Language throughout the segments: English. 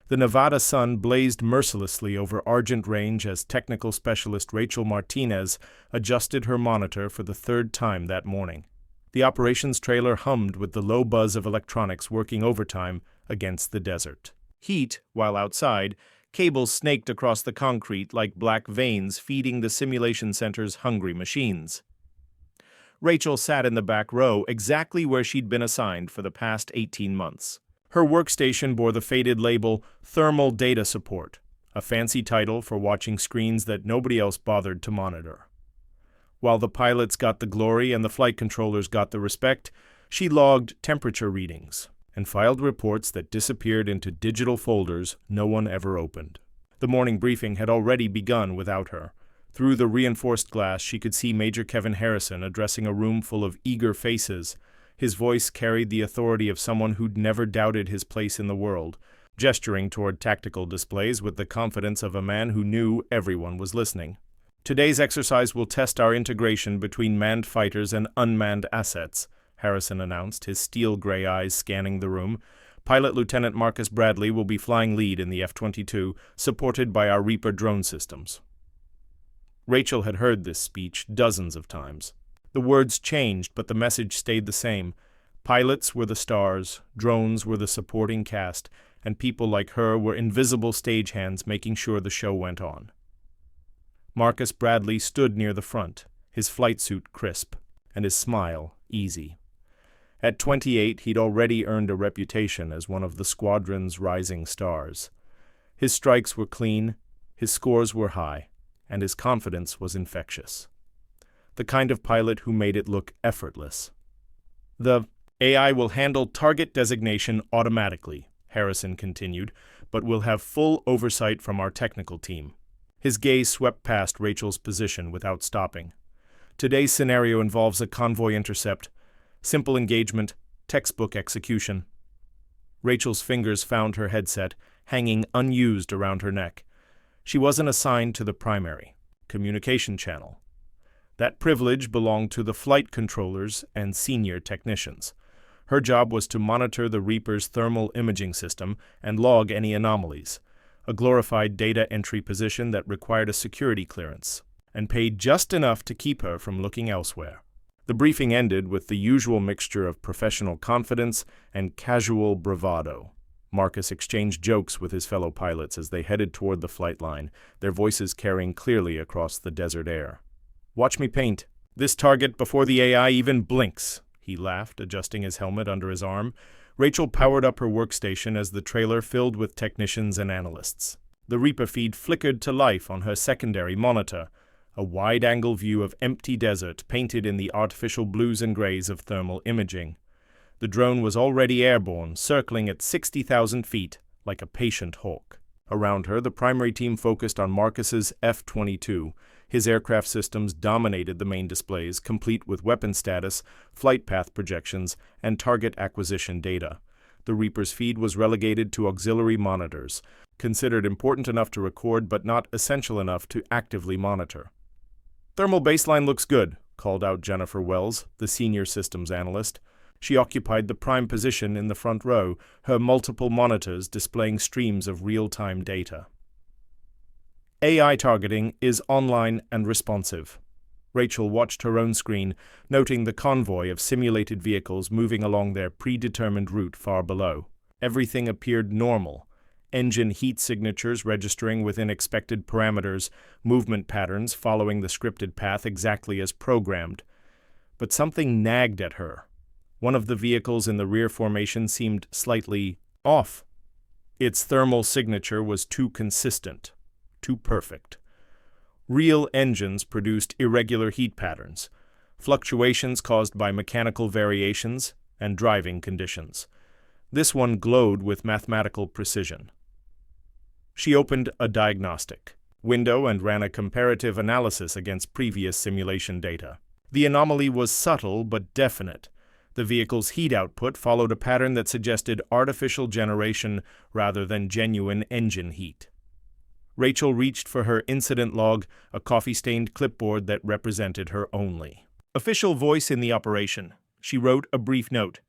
The Nevada sun blazed mercilessly over Argent Range as technical specialist Rachel Martinez adjusted her monitor for the third time that morning. The operations trailer hummed with the low buzz of electronics working overtime against the desert. Heat, while outside, cables snaked across the concrete like black veins feeding the simulation center's hungry machines. Rachel sat in the back row, exactly where she'd been assigned for the past 18 months. Her workstation bore the faded label Thermal Data Support, a fancy title for watching screens that nobody else bothered to monitor. While the pilots got the glory and the flight controllers got the respect, she logged temperature readings and filed reports that disappeared into digital folders no one ever opened. The morning briefing had already begun without her. Through the reinforced glass, she could see Major Kevin Harrison addressing a room full of eager faces. His voice carried the authority of someone who'd never doubted his place in the world, gesturing toward tactical displays with the confidence of a man who knew everyone was listening. "Today's exercise will test our integration between manned fighters and unmanned assets," Harrison announced, his steel-gray eyes scanning the room. "Pilot Lieutenant Marcus Bradley will be flying lead in the F-22, supported by our Reaper drone systems." Rachel had heard this speech dozens of times. The words changed, but the message stayed the same. Pilots were the stars, drones were the supporting cast, and people like her were invisible stagehands making sure the show went on. Marcus Bradley stood near the front, his flight suit crisp, and his smile easy. At 28, he'd already earned a reputation as one of the squadron's rising stars. His strikes were clean, his scores were high, and his confidence was infectious. The kind of pilot who made it look effortless. "The AI will handle target designation automatically," Harrison continued, "but will have full oversight from our technical team." His gaze swept past Rachel's position without stopping. "Today's scenario involves a convoy intercept, simple engagement, textbook execution." Rachel's fingers found her headset, hanging unused around her neck. She wasn't assigned to the primary communication channel. That privilege belonged to the flight controllers and senior technicians. Her job was to monitor the Reaper's thermal imaging system and log any anomalies, a glorified data entry position that required a security clearance, and paid just enough to keep her from looking elsewhere. The briefing ended with the usual mixture of professional confidence and casual bravado. Marcus exchanged jokes with his fellow pilots as they headed toward the flight line, their voices carrying clearly across the desert air. "Watch me paint this target before the AI even blinks," he laughed, adjusting his helmet under his arm. Rachel powered up her workstation as the trailer filled with technicians and analysts. The Reaper feed flickered to life on her secondary monitor, a wide-angle view of empty desert painted in the artificial blues and grays of thermal imaging. The drone was already airborne, circling at 60,000 feet, like a patient hawk. Around her, the primary team focused on Marcus's F-22. His aircraft systems dominated the main displays, complete with weapon status, flight path projections, and target acquisition data. The Reaper's feed was relegated to auxiliary monitors, considered important enough to record but not essential enough to actively monitor. "Thermal baseline looks good," called out Jennifer Wells, the senior systems analyst. She occupied the prime position in the front row, her multiple monitors displaying streams of real-time data. "AI targeting is online and responsive." Rachel watched her own screen, noting the convoy of simulated vehicles moving along their predetermined route far below. Everything appeared normal. Engine heat signatures registering within expected parameters, movement patterns following the scripted path exactly as programmed. But something nagged at her. One of the vehicles in the rear formation seemed slightly off. Its thermal signature was too consistent, too perfect. Real engines produced irregular heat patterns, fluctuations caused by mechanical variations and driving conditions. This one glowed with mathematical precision. She opened a diagnostic window and ran a comparative analysis against previous simulation data. The anomaly was subtle but definite. The vehicle's heat output followed a pattern that suggested artificial generation rather than genuine engine heat. Rachel reached for her incident log, a coffee-stained clipboard that represented her only. Official voice in the operation. She wrote a brief note.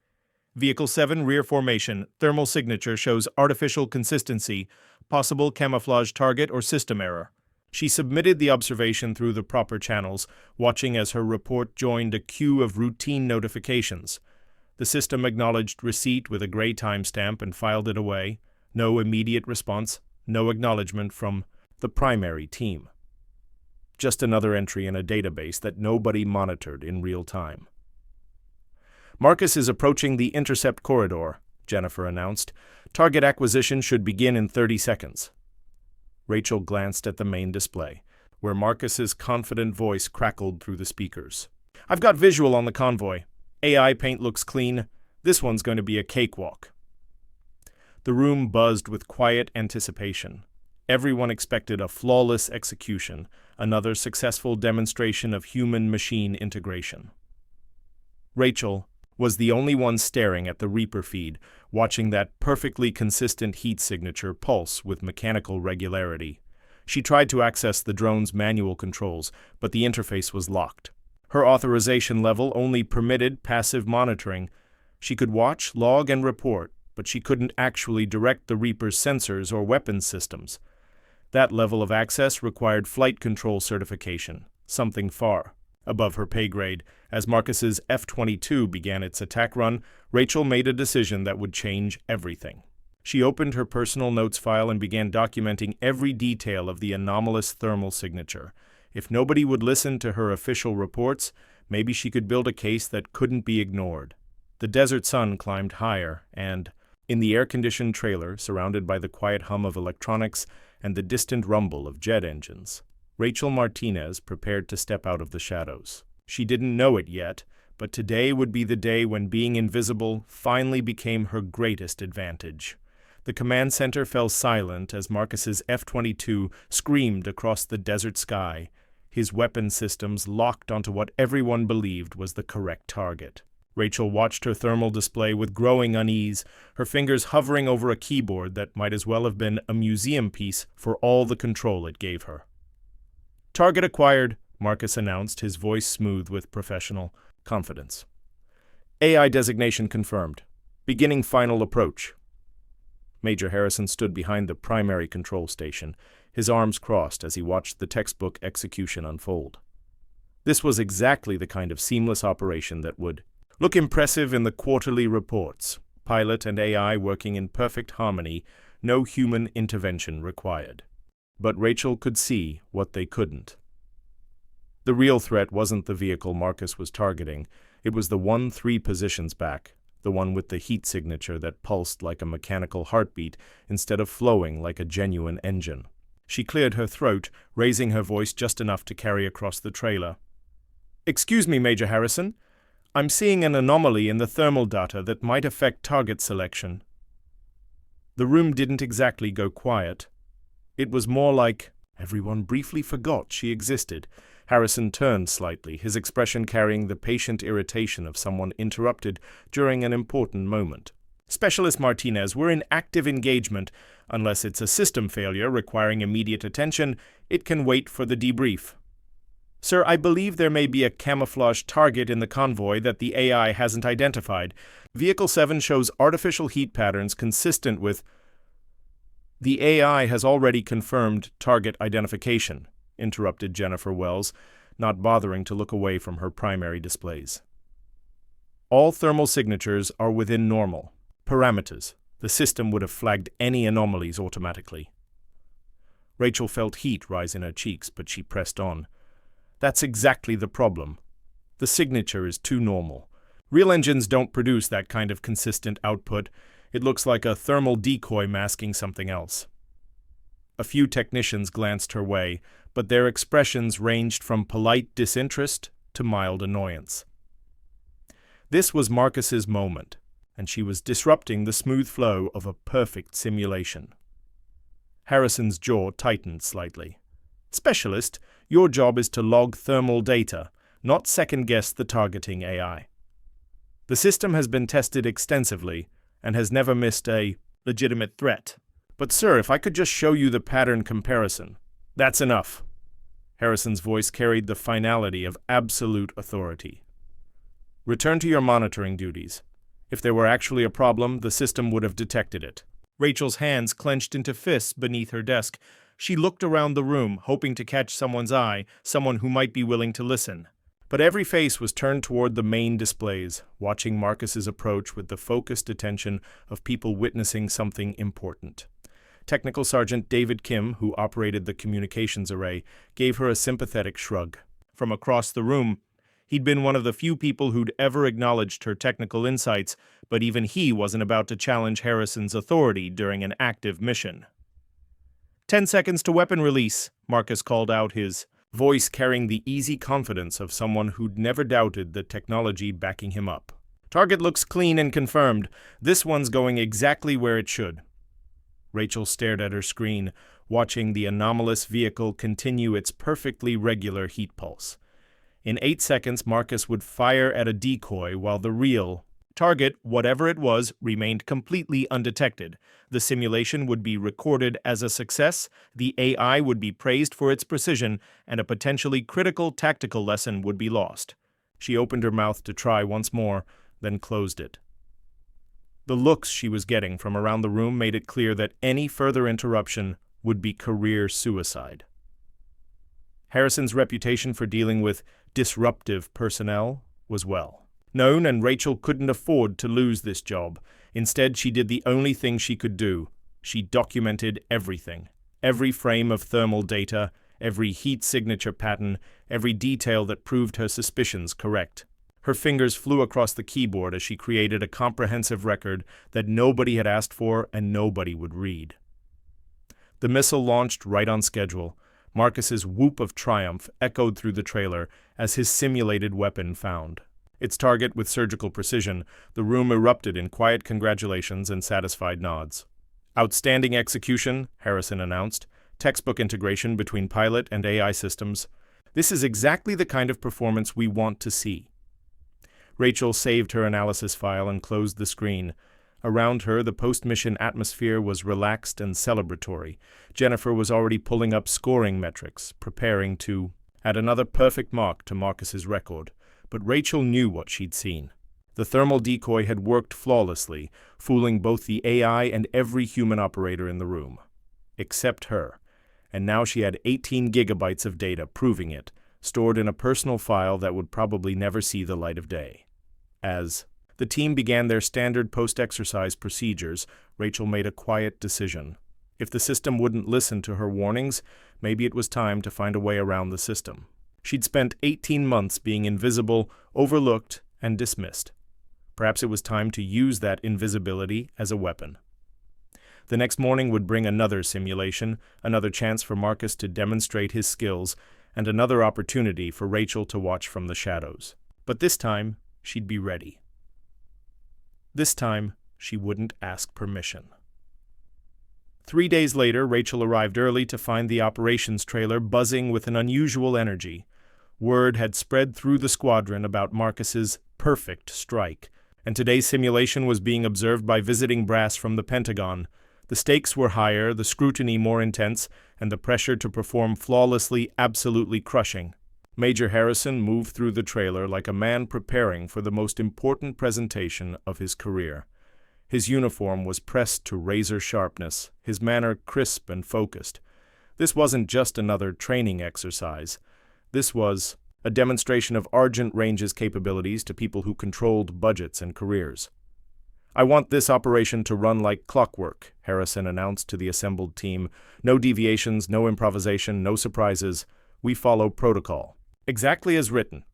Vehicle 7 rear formation, thermal signature shows artificial consistency, possible camouflage target or system error. She submitted the observation through the proper channels, watching as her report joined a queue of routine notifications. The system acknowledged receipt with a gray timestamp and filed it away. No immediate response, no acknowledgement from the primary team. Just another entry in a database that nobody monitored in real time. Marcus is approaching the intercept corridor, Jennifer announced. Target acquisition should begin in 30 seconds. Rachel glanced at the main display, where Marcus's confident voice crackled through the speakers. I've got visual on the convoy. AI paint looks clean. This one's going to be a cakewalk. The room buzzed with quiet anticipation. Everyone expected a flawless execution, another successful demonstration of human-machine integration. Rachel was the only one staring at the Reaper feed, watching that perfectly consistent heat signature pulse with mechanical regularity. She tried to access the drone's manual controls, but the interface was locked. Her authorization level only permitted passive monitoring. She could watch, log, and report, but she couldn't actually direct the Reaper's sensors or weapons systems. That level of access required flight control certification, something far above her pay grade. As Marcus's F-22 began its attack run, Rachel made a decision that would change everything. She opened her personal notes file and began documenting every detail of the anomalous thermal signature. If nobody would listen to her official reports, maybe she could build a case that couldn't be ignored. The desert sun climbed higher, and, in the air-conditioned trailer, surrounded by the quiet hum of electronics and the distant rumble of jet engines, Rachel Martinez prepared to step out of the shadows. She didn't know it yet, but today would be the day when being invisible finally became her greatest advantage. The command center fell silent as Marcus's F-22 screamed across the desert sky, his weapon systems locked onto what everyone believed was the correct target. Rachel watched her thermal display with growing unease, her fingers hovering over a keyboard that might as well have been a museum piece for all the control it gave her. Target acquired, Marcus announced, his voice smooth with professional confidence. AI designation confirmed. Beginning final approach. Major Harrison stood behind the primary control station, his arms crossed as he watched the textbook execution unfold. This was exactly the kind of seamless operation that would look impressive in the quarterly reports. Pilot and AI working in perfect harmony, no human intervention required. But Rachel could see what they couldn't. The real threat wasn't the vehicle Marcus was targeting. It was the one 3 positions back, the one with the heat signature that pulsed like a mechanical heartbeat instead of flowing like a genuine engine. She cleared her throat, raising her voice just enough to carry across the trailer. Excuse me, Major Harrison. I'm seeing an anomaly in the thermal data that might affect target selection. The room didn't exactly go quiet. It was more like everyone briefly forgot she existed. Harrison turned slightly, his expression carrying the patient irritation of someone interrupted during an important moment. Specialist Martinez, we're in active engagement. Unless it's a system failure requiring immediate attention, it can wait for the debrief. Sir, I believe there may be a camouflage target in the convoy that the AI hasn't identified. Vehicle 7 shows artificial heat patterns consistent with... The AI has already confirmed target identification, interrupted Jennifer Wells, not bothering to look away from her primary displays. All thermal signatures are within normal parameters. The system would have flagged any anomalies automatically. Rachel felt heat rise in her cheeks, but she pressed on. That's exactly the problem. The signature is too normal. Real engines don't produce that kind of consistent output. It looks like a thermal decoy masking something else. A few technicians glanced her way, but their expressions ranged from polite disinterest to mild annoyance. This was Marcus's moment, and she was disrupting the smooth flow of a perfect simulation. Harrison's jaw tightened slightly. Specialist, your job is to log thermal data, not second-guess the targeting AI. The system has been tested extensively and has never missed a legitimate threat. But sir, if I could just show you the pattern comparison. That's enough. Harrison's voice carried the finality of absolute authority. Return to your monitoring duties. If there were actually a problem, the system would have detected it. Rachel's hands clenched into fists beneath her desk. She looked around the room, hoping to catch someone's eye, someone who might be willing to listen. But every face was turned toward the main displays, watching Marcus's approach with the focused attention of people witnessing something important. Technical Sergeant David Kim, who operated the communications array, gave her a sympathetic shrug. From across the room, he'd been one of the few people who'd ever acknowledged her technical insights, but even he wasn't about to challenge Harrison's authority during an active mission. 10 seconds to weapon release, Marcus called out, his voice carrying the easy confidence of someone who'd never doubted the technology backing him up. Target looks clean and confirmed. This one's going exactly where it should. Rachel stared at her screen, watching the anomalous vehicle continue its perfectly regular heat pulse. In 8 seconds, Marcus would fire at a decoy while the real target, whatever it was, remained completely undetected. The simulation would be recorded as a success, the AI would be praised for its precision, and a potentially critical tactical lesson would be lost. She opened her mouth to try once more, then closed it. The looks she was getting from around the room made it clear that any further interruption would be career suicide. Harrison's reputation for dealing with disruptive personnel was well known, and Rachel couldn't afford to lose this job. Instead, she did the only thing she could do. She documented everything. Every frame of thermal data, every heat signature pattern, every detail that proved her suspicions correct. Her fingers flew across the keyboard as she created a comprehensive record that nobody had asked for and nobody would read. The missile launched right on schedule. Marcus's whoop of triumph echoed through the trailer as his simulated weapon found its target with surgical precision. The room erupted in quiet congratulations and satisfied nods. Outstanding execution, Harrison announced. Textbook integration between pilot and AI systems. This is exactly the kind of performance we want to see. Rachel saved her analysis file and closed the screen. Around her, the post-mission atmosphere was relaxed and celebratory. Jennifer was already pulling up scoring metrics, preparing to add another perfect mark to Marcus's record. But Rachel knew what she'd seen. The thermal decoy had worked flawlessly, fooling both the AI and every human operator in the room. Except her. And now she had 18 gigabytes of data proving it, stored in a personal file that would probably never see the light of day. As the team began their standard post-exercise procedures, Rachel made a quiet decision. If the system wouldn't listen to her warnings, maybe it was time to find a way around the system. She'd spent 18 months being invisible, overlooked, and dismissed. Perhaps it was time to use that invisibility as a weapon. The next morning would bring another simulation, another chance for Marcus to demonstrate his skills, and another opportunity for Rachel to watch from the shadows. But this time, she'd be ready. This time, she wouldn't ask permission. 3 days later, Rachel arrived early to find the operations trailer buzzing with an unusual energy. Word had spread through the squadron about Marcus's perfect strike, and today's simulation was being observed by visiting brass from the Pentagon. The stakes were higher, the scrutiny more intense, and the pressure to perform flawlessly absolutely crushing. Major Harrison moved through the trailer like a man preparing for the most important presentation of his career. His uniform was pressed to razor sharpness, his manner crisp and focused. This wasn't just another training exercise. This was a demonstration of Argent Range's capabilities to people who controlled budgets and careers. "I want this operation to run like clockwork," Harrison announced to the assembled team. "No deviations, no improvisation, no surprises. We follow protocol. Exactly as written."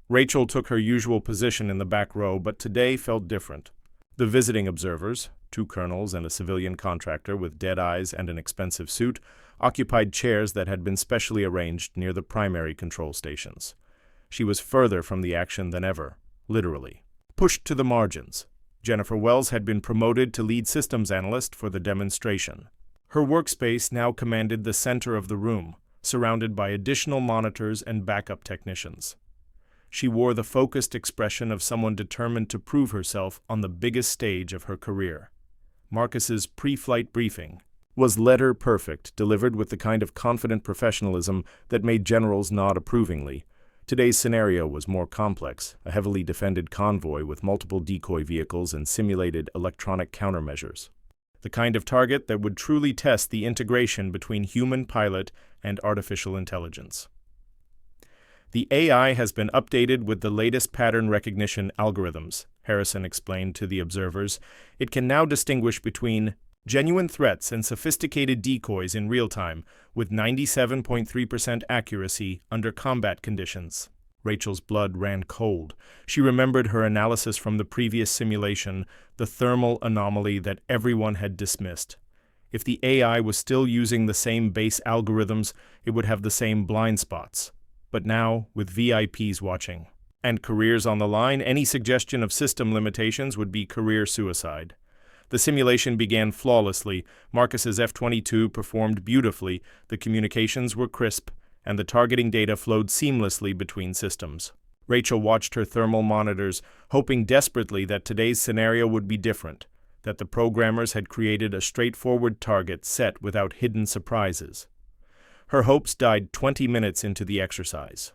Rachel took her usual position in the back row, but today felt different. The visiting observers, 2 colonels and a civilian contractor with dead eyes and an expensive suit, occupied chairs that had been specially arranged near the primary control stations. She was further from the action than ever, literally. Pushed to the margins. Jennifer Wells had been promoted to lead systems analyst for the demonstration. Her workspace now commanded the center of the room, surrounded by additional monitors and backup technicians. She wore the focused expression of someone determined to prove herself on the biggest stage of her career. Marcus's pre-flight briefing was letter perfect, delivered with the kind of confident professionalism that made generals nod approvingly. Today's scenario was more complex, a heavily defended convoy with multiple decoy vehicles and simulated electronic countermeasures. The kind of target that would truly test the integration between human pilot and artificial intelligence. The AI has been updated with the latest pattern recognition algorithms, Harrison explained to the observers. It can now distinguish between genuine threats and sophisticated decoys in real time, with 97.3% accuracy under combat conditions. Rachel's blood ran cold. She remembered her analysis from the previous simulation, the thermal anomaly that everyone had dismissed. If the AI was still using the same base algorithms, it would have the same blind spots. But now, with VIPs watching and careers on the line, any suggestion of system limitations would be career suicide. The simulation began flawlessly. Marcus's F-22 performed beautifully, the communications were crisp, and the targeting data flowed seamlessly between systems. Rachel watched her thermal monitors, hoping desperately that today's scenario would be different, that the programmers had created a straightforward target set without hidden surprises. Her hopes died 20 minutes into the exercise.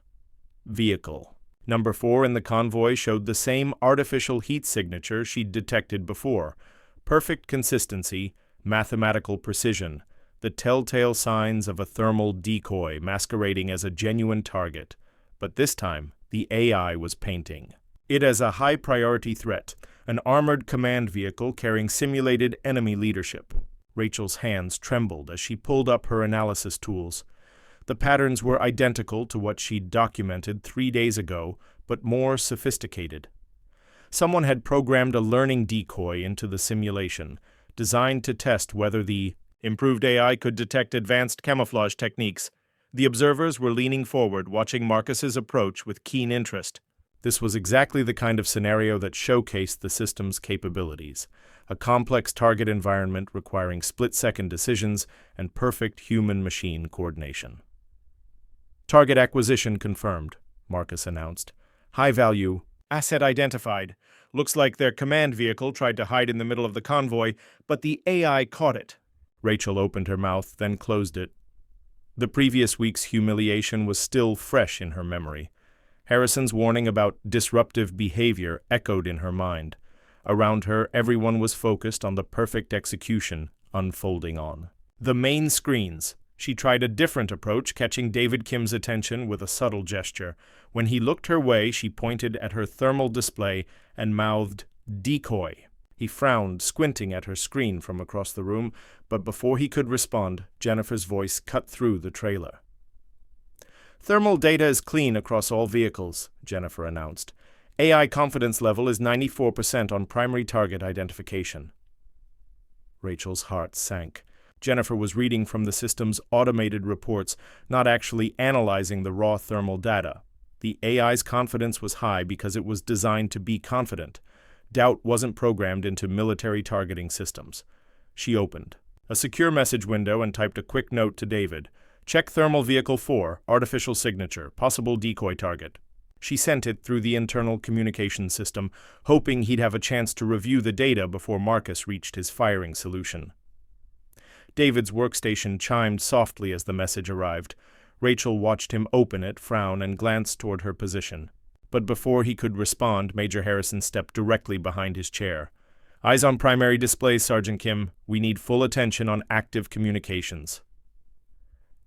Vehicle. Number 4 in the convoy showed the same artificial heat signature she'd detected before. Perfect consistency, mathematical precision, the telltale signs of a thermal decoy masquerading as a genuine target. But this time, the AI was painting it as a high-priority threat, an armored command vehicle carrying simulated enemy leadership. Rachel's hands trembled as she pulled up her analysis tools. The patterns were identical to what she'd documented 3 days ago, but more sophisticated. Someone had programmed a learning decoy into the simulation, designed to test whether the improved AI could detect advanced camouflage techniques. The observers were leaning forward, watching Marcus's approach with keen interest. This was exactly the kind of scenario that showcased the system's capabilities. A complex target environment requiring split-second decisions and perfect human-machine coordination. Target acquisition confirmed, Marcus announced. High-value asset identified. Looks like their command vehicle tried to hide in the middle of the convoy, but the AI caught it. Rachel opened her mouth, then closed it. The previous week's humiliation was still fresh in her memory. Harrison's warning about disruptive behavior echoed in her mind. Around her, everyone was focused on the perfect execution unfolding on the main screens. She tried a different approach, catching David Kim's attention with a subtle gesture. When he looked her way, she pointed at her thermal display and mouthed, "Decoy." He frowned, squinting at her screen from across the room, but before he could respond, Jennifer's voice cut through the trailer. "Thermal data is clean across all vehicles," Jennifer announced. "AI confidence level is 94% on primary target identification." Rachel's heart sank. Jennifer was reading from the system's automated reports, not actually analyzing the raw thermal data. The AI's confidence was high because it was designed to be confident. Doubt wasn't programmed into military targeting systems. She opened a secure message window and typed a quick note to David. "Check thermal vehicle 4, artificial signature, possible decoy target." She sent it through the internal communication system, hoping he'd have a chance to review the data before Marcus reached his firing solution. David's workstation chimed softly as the message arrived. Rachel watched him open it, frown, and glance toward her position. But before he could respond, Major Harrison stepped directly behind his chair. "Eyes on primary displays, Sergeant Kim. We need full attention on active communications."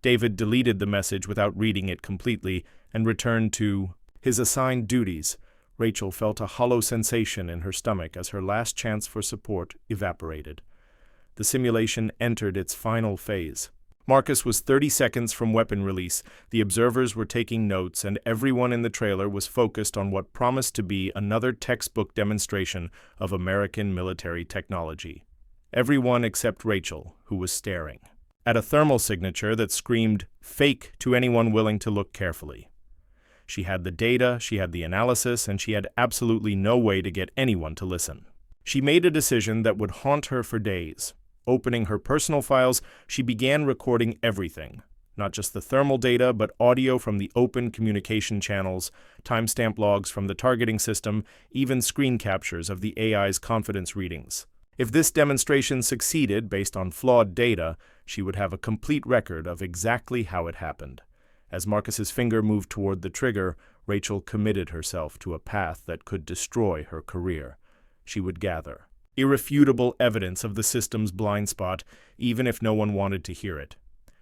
David deleted the message without reading it completely and returned to his assigned duties. Rachel felt a hollow sensation in her stomach as her last chance for support evaporated. The simulation entered its final phase. Marcus was 30 seconds from weapon release. The observers were taking notes, and everyone in the trailer was focused on what promised to be another textbook demonstration of American military technology. Everyone except Rachel, who was staring at a thermal signature that screamed fake to anyone willing to look carefully. She had the data, she had the analysis, and she had absolutely no way to get anyone to listen. She made a decision that would haunt her for days. Opening her personal files, she began recording everything, not just the thermal data, but audio from the open communication channels, timestamp logs from the targeting system, even screen captures of the AI's confidence readings. If this demonstration succeeded based on flawed data, she would have a complete record of exactly how it happened. As Marcus's finger moved toward the trigger, Rachel committed herself to a path that could destroy her career. She would gather irrefutable evidence of the system's blind spot, even if no one wanted to hear it.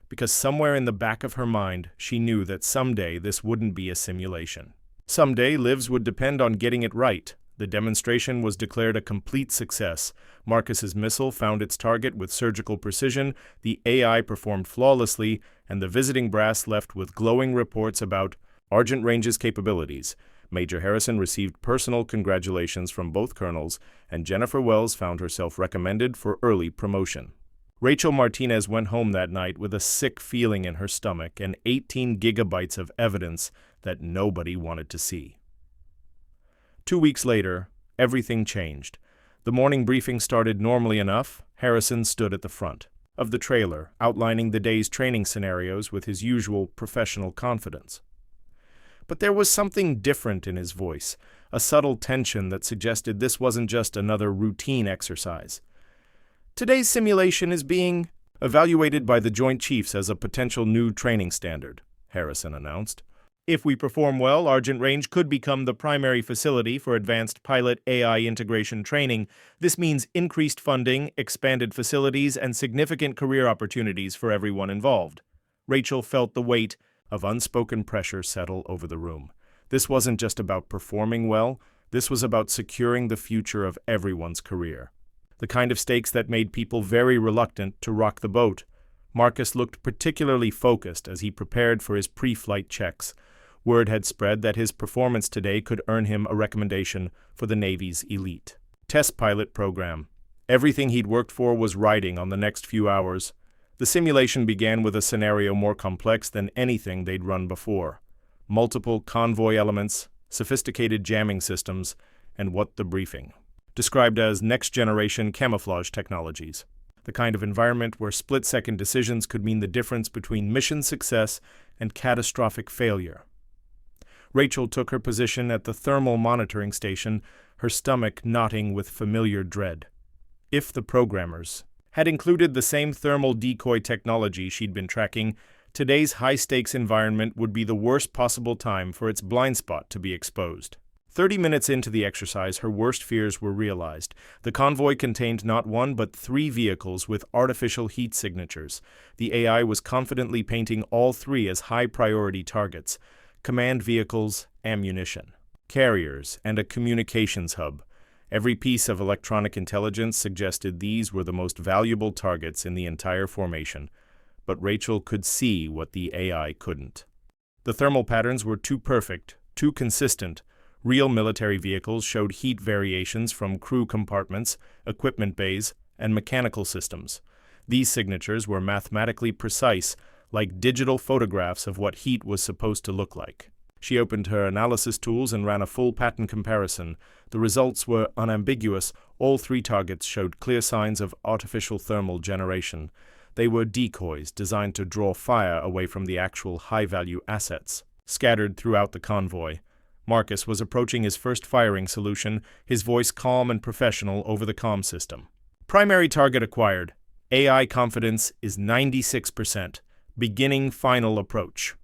Because somewhere in the back of her mind, she knew that someday this wouldn't be a simulation. Someday, lives would depend on getting it right. The demonstration was declared a complete success. Marcus's missile found its target with surgical precision, the AI performed flawlessly, and the visiting brass left with glowing reports about Argent Range's capabilities. Major Harrison received personal congratulations from both colonels, and Jennifer Wells found herself recommended for early promotion. Rachel Martinez went home that night with a sick feeling in her stomach and 18 gigabytes of evidence that nobody wanted to see. 2 weeks later, everything changed. The morning briefing started normally enough. Harrison stood at the front of the trailer, outlining the day's training scenarios with his usual professional confidence. But there was something different in his voice, a subtle tension that suggested this wasn't just another routine exercise. Today's simulation is being evaluated by the Joint Chiefs as a potential new training standard, Harrison announced. If we perform well, Argent Range could become the primary facility for advanced pilot AI integration training. This means increased funding, expanded facilities, and significant career opportunities for everyone involved. Rachel felt the weight of unspoken pressure settle over the room. This wasn't just about performing well, this was about securing the future of everyone's career. The kind of stakes that made people very reluctant to rock the boat. Marcus looked particularly focused as he prepared for his pre-flight checks. Word had spread that his performance today could earn him a recommendation for the Navy's elite test pilot program. Everything he'd worked for was riding on the next few hours. The simulation began with a scenario more complex than anything they'd run before. Multiple convoy elements, sophisticated jamming systems, and what the briefing described as next-generation camouflage technologies. The kind of environment where split-second decisions could mean the difference between mission success and catastrophic failure. Rachel took her position at the thermal monitoring station, her stomach knotting with familiar dread. If the programmers had included the same thermal decoy technology she'd been tracking, today's high-stakes environment would be the worst possible time for its blind spot to be exposed. 30 minutes into the exercise, her worst fears were realized. The convoy contained not one but 3 vehicles with artificial heat signatures. The AI was confidently painting all 3 as high-priority targets: command vehicles, ammunition, carriers, and a communications hub. Every piece of electronic intelligence suggested these were the most valuable targets in the entire formation, but Rachel could see what the AI couldn't. The thermal patterns were too perfect, too consistent. Real military vehicles showed heat variations from crew compartments, equipment bays, and mechanical systems. These signatures were mathematically precise, like digital photographs of what heat was supposed to look like. She opened her analysis tools and ran a full pattern comparison. The results were unambiguous. All 3 targets showed clear signs of artificial thermal generation. They were decoys designed to draw fire away from the actual high-value assets scattered throughout the convoy. Marcus was approaching his first firing solution, his voice calm and professional over the comm system. Primary target acquired. AI confidence is 96%. Beginning final approach.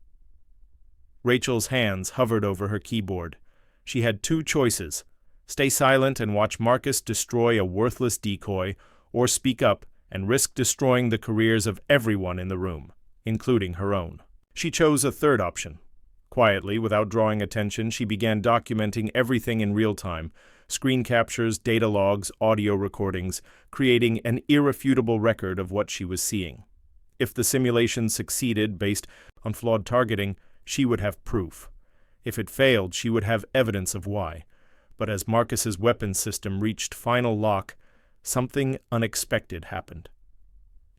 Rachel's hands hovered over her keyboard. She had 2 choices: stay silent and watch Marcus destroy a worthless decoy, or speak up and risk destroying the careers of everyone in the room, including her own. She chose a third option. Quietly, without drawing attention, she began documenting everything in real time: screen captures, data logs, audio recordings, creating an irrefutable record of what she was seeing. If the simulation succeeded based on flawed targeting, she would have proof. If it failed, she would have evidence of why. But as Marcus's weapons system reached final lock, something unexpected happened.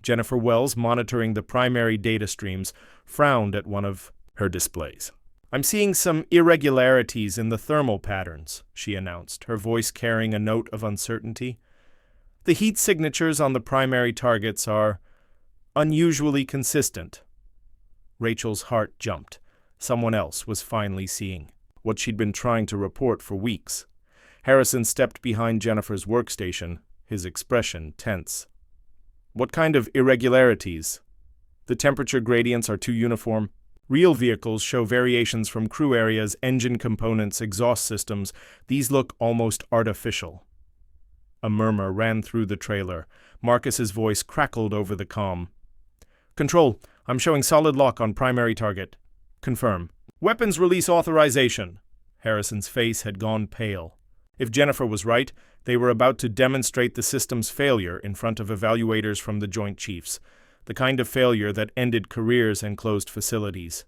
Jennifer Wells, monitoring the primary data streams, frowned at one of her displays. "I'm seeing some irregularities in the thermal patterns," she announced, her voice carrying a note of uncertainty. "The heat signatures on the primary targets are unusually consistent." Rachel's heart jumped. Someone else was finally seeing what she'd been trying to report for weeks. Harrison stepped behind Jennifer's workstation, his expression tense. "What kind of irregularities?" "The temperature gradients are too uniform." Real vehicles show variations from crew areas, engine components, exhaust systems. These look almost artificial. A murmur ran through the trailer. Marcus's voice crackled over the comm. Control, I'm showing solid lock on primary target. Confirm. Weapons release authorization. Harrison's face had gone pale. If Jennifer was right, they were about to demonstrate the system's failure in front of evaluators from the Joint Chiefs, the kind of failure that ended careers and closed facilities.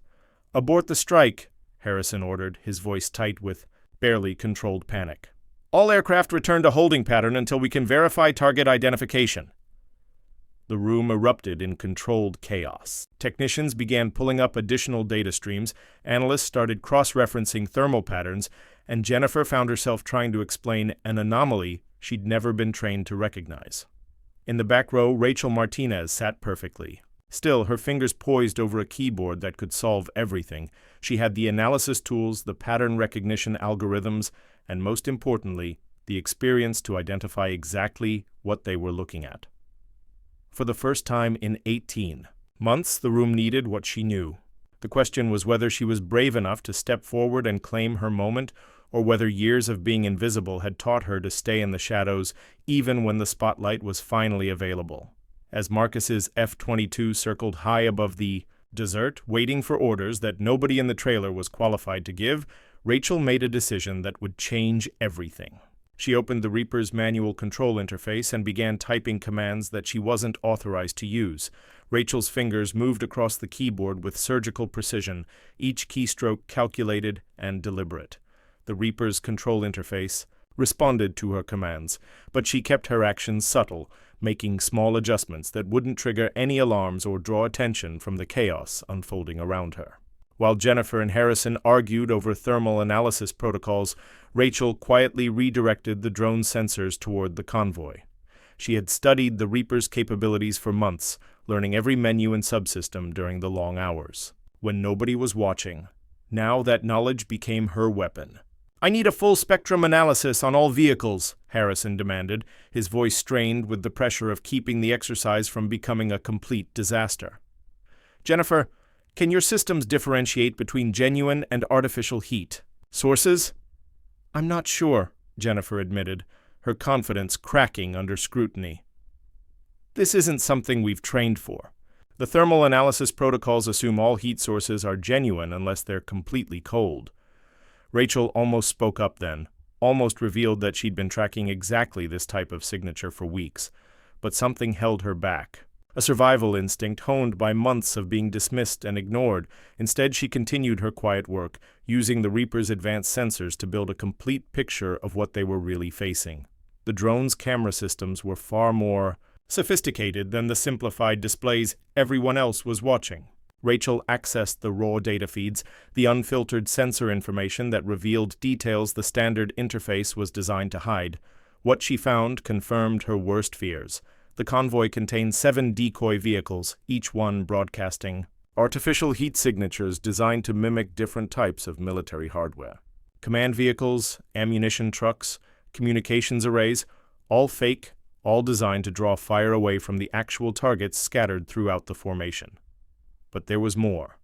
Abort the strike, Harrison ordered, his voice tight with barely controlled panic. All aircraft return to holding pattern until we can verify target identification. The room erupted in controlled chaos. Technicians began pulling up additional data streams, analysts started cross-referencing thermal patterns, and Jennifer found herself trying to explain an anomaly she'd never been trained to recognize. In the back row, Rachel Martinez sat perfectly. Still, her fingers poised over a keyboard that could solve everything. She had the analysis tools, the pattern recognition algorithms, and most importantly, the experience to identify exactly what they were looking at. For the first time in 18 months, the room needed what she knew. The question was whether she was brave enough to step forward and claim her moment, or whether years of being invisible had taught her to stay in the shadows even when the spotlight was finally available. As Marcus's F-22 circled high above the desert, waiting for orders that nobody in the trailer was qualified to give, Rachel made a decision that would change everything. She opened the Reaper's manual control interface and began typing commands that she wasn't authorized to use. Rachel's fingers moved across the keyboard with surgical precision, each keystroke calculated and deliberate. The Reaper's control interface responded to her commands, but she kept her actions subtle, making small adjustments that wouldn't trigger any alarms or draw attention from the chaos unfolding around her. While Jennifer and Harrison argued over thermal analysis protocols, Rachel quietly redirected the drone sensors toward the convoy. She had studied the Reaper's capabilities for months, learning every menu and subsystem during the long hours. When nobody was watching, now that knowledge became her weapon. I need a full spectrum analysis on all vehicles, Harrison demanded, his voice strained with the pressure of keeping the exercise from becoming a complete disaster. Jennifer, can your systems differentiate between genuine and artificial heat? Sources? I'm not sure, Jennifer admitted, her confidence cracking under scrutiny. This isn't something we've trained for. The thermal analysis protocols assume all heat sources are genuine unless they're completely cold. Rachel almost spoke up then, almost revealed that she'd been tracking exactly this type of signature for weeks, but something held her back. A survival instinct honed by months of being dismissed and ignored. Instead, she continued her quiet work, using the Reaper's advanced sensors to build a complete picture of what they were really facing. The drone's camera systems were far more sophisticated than the simplified displays everyone else was watching. Rachel accessed the raw data feeds, the unfiltered sensor information that revealed details the standard interface was designed to hide. What she found confirmed her worst fears. The convoy contained 7 decoy vehicles, each one broadcasting artificial heat signatures designed to mimic different types of military hardware. Command vehicles, ammunition trucks, communications arrays, all fake, all designed to draw fire away from the actual targets scattered throughout the formation. But there was more.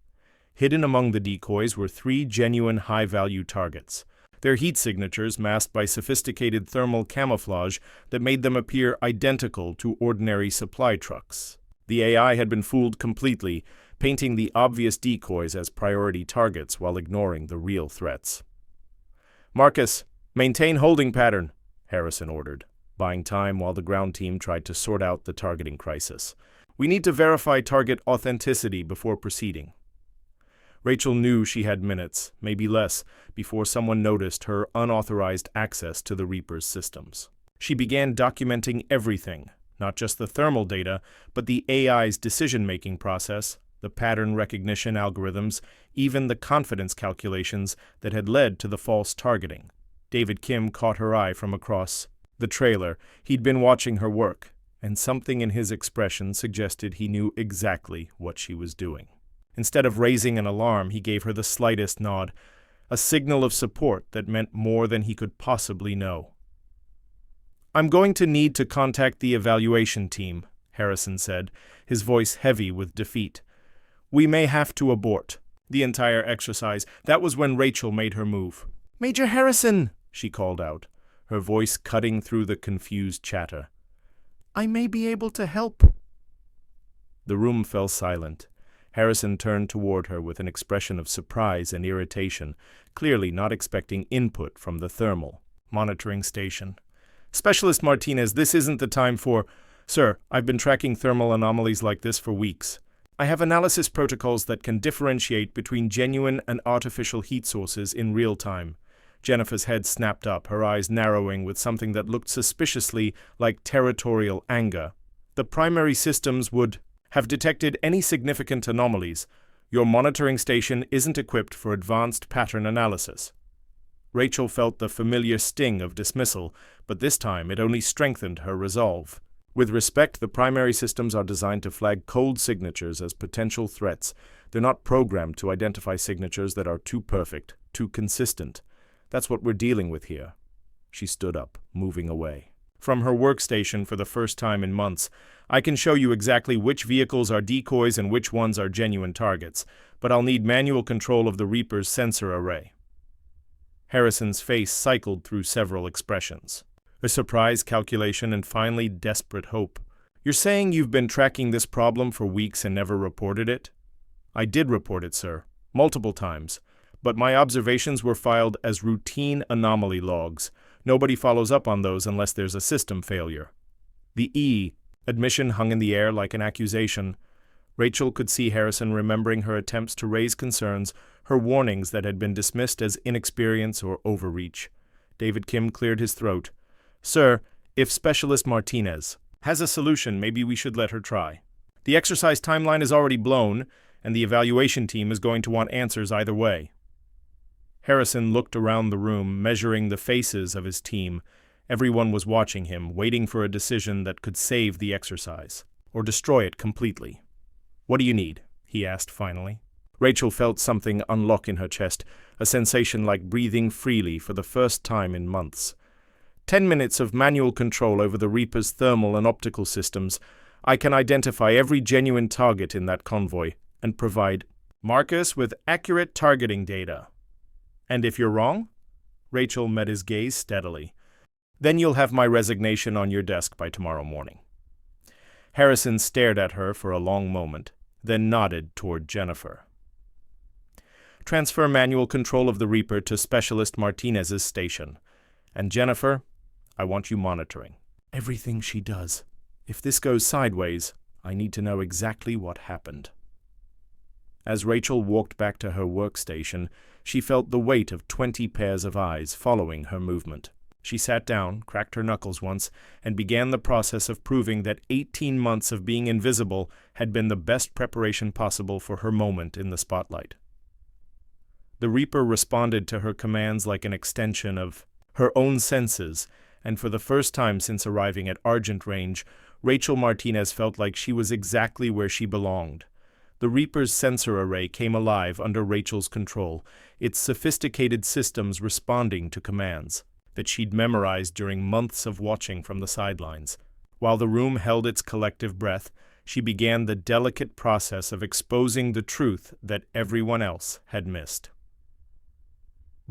Hidden among the decoys were 3 genuine high-value targets. Their heat signatures masked by sophisticated thermal camouflage that made them appear identical to ordinary supply trucks. The AI had been fooled completely, painting the obvious decoys as priority targets while ignoring the real threats. Marcus, maintain holding pattern, Harrison ordered, buying time while the ground team tried to sort out the targeting crisis. We need to verify target authenticity before proceeding. Rachel knew she had minutes, maybe less, before someone noticed her unauthorized access to the Reaper's systems. She began documenting everything, not just the thermal data, but the AI's decision-making process, the pattern recognition algorithms, even the confidence calculations that had led to the false targeting. David Kim caught her eye from across the trailer. He'd been watching her work, and something in his expression suggested he knew exactly what she was doing. Instead of raising an alarm, he gave her the slightest nod, a signal of support that meant more than he could possibly know. I'm going to need to contact the evaluation team, Harrison said, his voice heavy with defeat. We may have to abort. the entire exercise. That was when Rachel made her move. "Major Harrison!" she called out, her voice cutting through the confused chatter. "I may be able to help." The room fell silent. Harrison turned toward her with an expression of surprise and irritation, clearly not expecting input from the thermal monitoring station. "Specialist Martinez, this isn't the time for— Sir, I've been tracking thermal anomalies like this for weeks. I have analysis protocols that can differentiate between genuine and artificial heat sources in real time." Jennifer's head snapped up, her eyes narrowing with something that looked suspiciously like territorial anger. "The primary systems would have detected any significant anomalies. Your monitoring station isn't equipped for advanced pattern analysis." Rachel felt the familiar sting of dismissal, but this time it only strengthened her resolve. With respect, the primary systems are designed to flag cold signatures as potential threats. They're not programmed to identify signatures that are too perfect, too consistent. That's what we're dealing with here. She stood up, moving away from her workstation for the first time in months. "I can show you exactly which vehicles are decoys and which ones are genuine targets, but I'll need manual control of the Reaper's sensor array." Harrison's face cycled through several expressions. A surprise, calculation, and finally desperate hope. "You're saying you've been tracking this problem for weeks and never reported it?" "I did report it, sir, multiple times, but my observations were filed as routine anomaly logs. Nobody follows up on those unless there's a system failure." The admission hung in the air like an accusation. Rachel could see Harrison remembering her attempts to raise concerns, her warnings that had been dismissed as inexperience or overreach. David Kim cleared his throat. "Sir, if Specialist Martinez has a solution, maybe we should let her try. The exercise timeline is already blown, and the evaluation team is going to want answers either way." Harrison looked around the room, measuring the faces of his team. Everyone was watching him, waiting for a decision that could save the exercise, or destroy it completely. "What do you need?" he asked finally. Rachel felt something unlock in her chest, a sensation like breathing freely for the first time in months. 10 minutes of manual control over the Reaper's thermal and optical systems. I can identify every genuine target in that convoy and provide Marcus with accurate targeting data. And if you're wrong? Rachel met his gaze steadily. Then you'll have my resignation on your desk by tomorrow morning. Harrison stared at her for a long moment, then nodded toward Jennifer. Transfer manual control of the Reaper to Specialist Martinez's station. And Jennifer, I want you monitoring everything she does. If this goes sideways, I need to know exactly what happened. As Rachel walked back to her workstation, she felt the weight of 20 pairs of eyes following her movement. She sat down, cracked her knuckles once, and began the process of proving that 18 months of being invisible had been the best preparation possible for her moment in the spotlight. The Reaper responded to her commands like an extension of her own senses, and for the first time since arriving at Argent Range, Rachel Martinez felt like she was exactly where she belonged. The Reaper's sensor array came alive under Rachel's control, its sophisticated systems responding to commands that she'd memorized during months of watching from the sidelines. While the room held its collective breath, she began the delicate process of exposing the truth that everyone else had missed.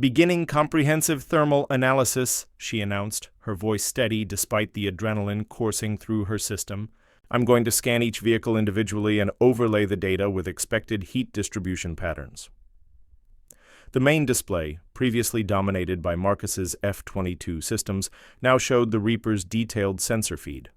"Beginning comprehensive thermal analysis," she announced, her voice steady despite the adrenaline coursing through her system. "I'm going to scan each vehicle individually and overlay the data with expected heat distribution patterns." The main display, previously dominated by Marcus's F-22 systems, now showed the Reaper's detailed sensor feed.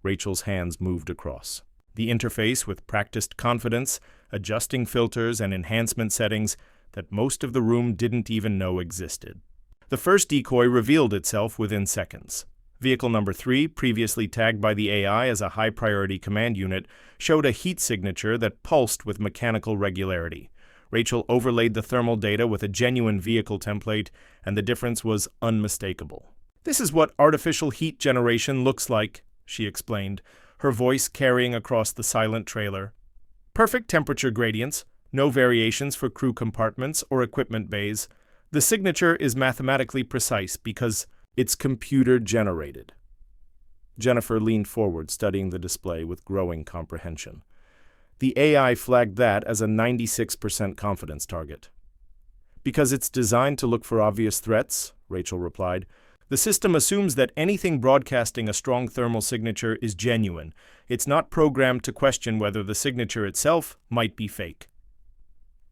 Rachel's hands moved across the interface with practiced confidence, adjusting filters and enhancement settings that most of the room didn't even know existed. The first decoy revealed itself within seconds. Vehicle number 3, previously tagged by the AI as a high-priority command unit, showed a heat signature that pulsed with mechanical regularity. Rachel overlaid the thermal data with a genuine vehicle template, and the difference was unmistakable. "This is what artificial heat generation looks like," she explained, her voice carrying across the silent trailer. "Perfect temperature gradients, no variations for crew compartments or equipment bays. The signature is mathematically precise because it's computer-generated." Jennifer leaned forward, studying the display with growing comprehension. The AI flagged that as a 96% confidence target. Because it's designed to look for obvious threats, Rachel replied. The system assumes that anything broadcasting a strong thermal signature is genuine. It's not programmed to question whether the signature itself might be fake.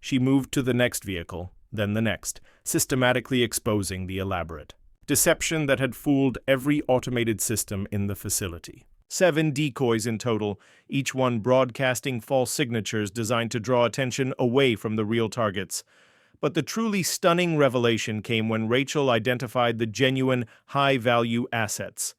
She moved to the next vehicle, then the next, systematically exposing the elaborate deception that had fooled every automated system in the facility. 7 decoys in total, each one broadcasting false signatures designed to draw attention away from the real targets. But the truly stunning revelation came when Rachel identified the genuine, high-value assets.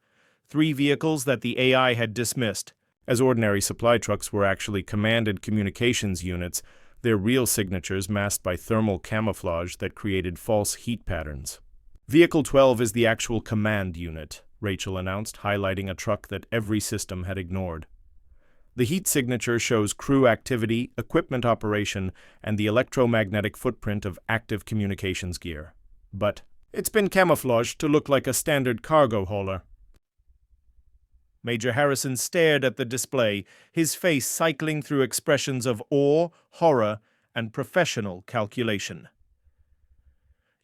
3 vehicles that the AI had dismissed. As ordinary supply trucks were actually commanded communications units, their real signatures masked by thermal camouflage that created false heat patterns. Vehicle 12 is the actual command unit, Rachel announced, highlighting a truck that every system had ignored. The heat signature shows crew activity, equipment operation, and the electromagnetic footprint of active communications gear. But it's been camouflaged to look like a standard cargo hauler. Major Harrison stared at the display, his face cycling through expressions of awe, horror, and professional calculation.